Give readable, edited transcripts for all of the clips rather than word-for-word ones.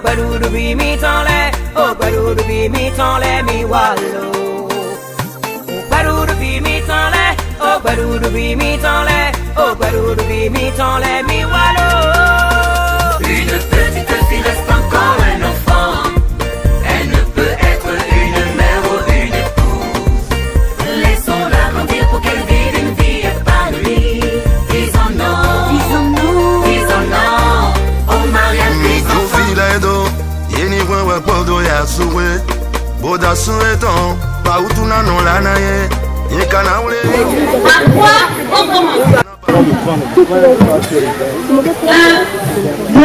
barudu bi mi tole, oh barudu bi mi tole mi wallo. Oh barudu bi mi tole, oh barudu bi mi tole, oh barudu bi mi tole mi wallo. Une petite fille reste encore un enfant. Elle ne peut être une mère ou une épouse. Laissons-la grandir pour qu'elle vive une vie épanouie. Disons non, disons non, disons non au mariage des enfants. Yeni wewe podo ya suwe boda sueton pa utuna no lana ye yekana ule À quoi on commence? 1, 2,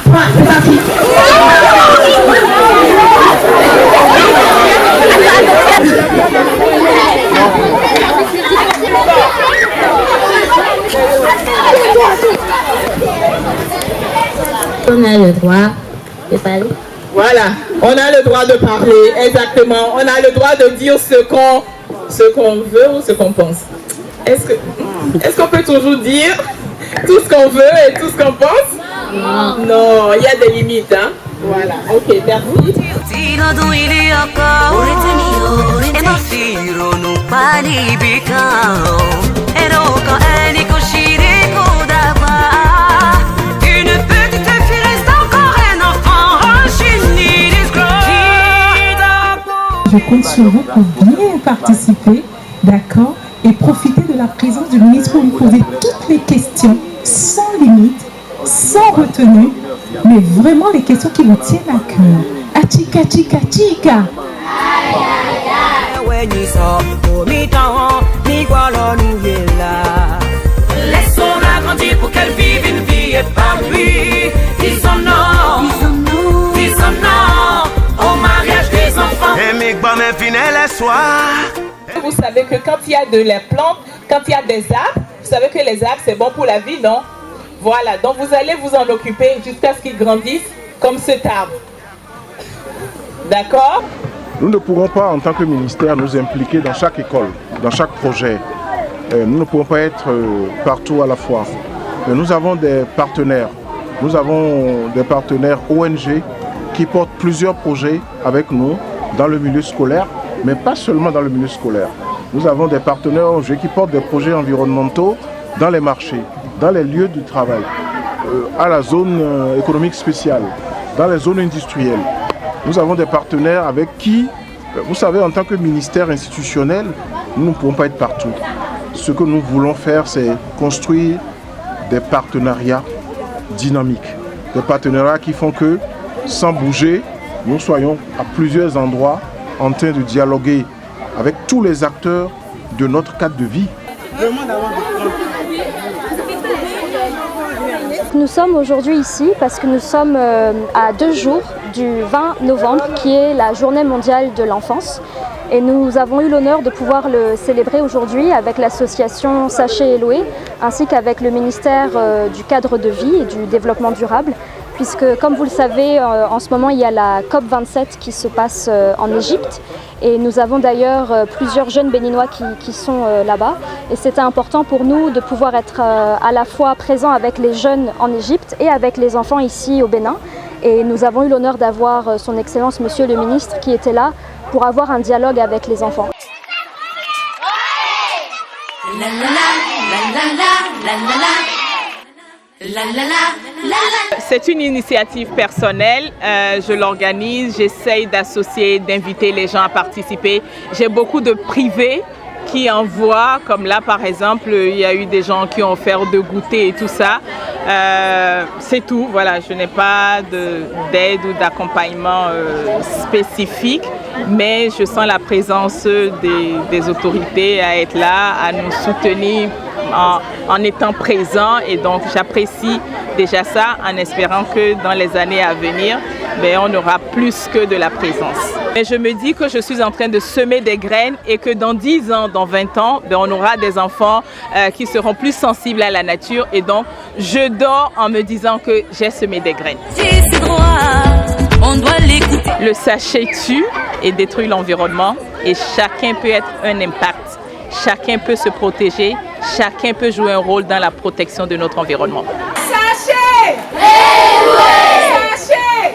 3, c'est parti. On a le droit de parler. Voilà, on a le droit de parler, exactement. On a le droit de dire ce qu'on veut ou ce qu'on pense. Est-ce qu'on peut toujours dire tout ce qu'on veut et tout ce qu'on pense? Non, il y a des limites, hein. Voilà, ok, merci. Je compte sur vous pour bien participer, d'accord, et profiter de la présence du ministre pour lui poser toutes les questions, sans limite, sans retenue, mais vraiment les questions qui vous tiennent à cœur. Achika, chika, chika. Laissons-la grandir pour qu'elle vive une vie épanouie. Disons non, disons non, disons non au mariage des enfants. Vous savez que quand il y a de la plante, quand il y a des arbres, vous savez que les arbres c'est bon pour la vie, non? Voilà, donc vous allez vous en occuper jusqu'à ce qu'ils grandissent comme cet arbre. D'accord? Nous ne pourrons pas, en tant que ministère, nous impliquer dans chaque école, dans chaque projet. Nous ne pourrons pas être partout à la fois. Mais nous avons des partenaires. Nous avons des partenaires ONG qui portent plusieurs projets avec nous dans le milieu scolaire, mais pas seulement dans le milieu scolaire. Nous avons des partenaires ONG qui portent des projets environnementaux dans les marchés, dans les lieux de travail, à la zone économique spéciale, dans les zones industrielles. Nous avons des partenaires avec qui, vous savez, en tant que ministère institutionnel, nous ne pouvons pas être partout. Ce que nous voulons faire, c'est construire des partenariats dynamiques. Des partenariats qui font que, sans bouger, nous soyons à plusieurs endroits en train de dialoguer avec tous les acteurs de notre cadre de vie. Nous sommes aujourd'hui ici parce que nous sommes à 2 jours du 20 novembre qui est la journée mondiale de l'enfance. Et nous avons eu l'honneur de pouvoir le célébrer aujourd'hui avec l'association Sachet Eloé ainsi qu'avec le ministère du cadre de vie et du développement durable. Puisque, comme vous le savez, en ce moment, il y a la COP27 qui se passe en Égypte. Et nous avons d'ailleurs plusieurs jeunes béninois qui sont là-bas. Et c'était important pour nous de pouvoir être à la fois présents avec les jeunes en Égypte et avec les enfants ici au Bénin. Et nous avons eu l'honneur d'avoir son Excellence, Monsieur le Ministre, qui était là pour avoir un dialogue avec les enfants. C'est une initiative personnelle, je l'organise, j'essaye d'associer, d'inviter les gens à participer. J'ai beaucoup de privés qui envoient, comme là par exemple, il y a eu des gens qui ont offert de goûter et tout ça. C'est tout, voilà, je n'ai pas d'aide ou d'accompagnement spécifique, mais je sens la présence des autorités à être là, à nous soutenir en étant présent, et donc j'apprécie déjà ça en espérant que dans les années à venir, on aura plus que de la présence. Mais je me dis que je suis en train de semer des graines et que dans 10 ans, dans 20 ans, on aura des enfants qui seront plus sensibles à la nature, et donc je dors en me disant que j'ai semé des graines. Si c'est droit, on doit l'écouter. Le sachet tue et détruit l'environnement, et chacun peut être un impact. Chacun peut se protéger, chacun peut jouer un rôle dans la protection de notre environnement. Sachet! Sachet!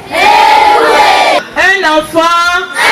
l'enfant.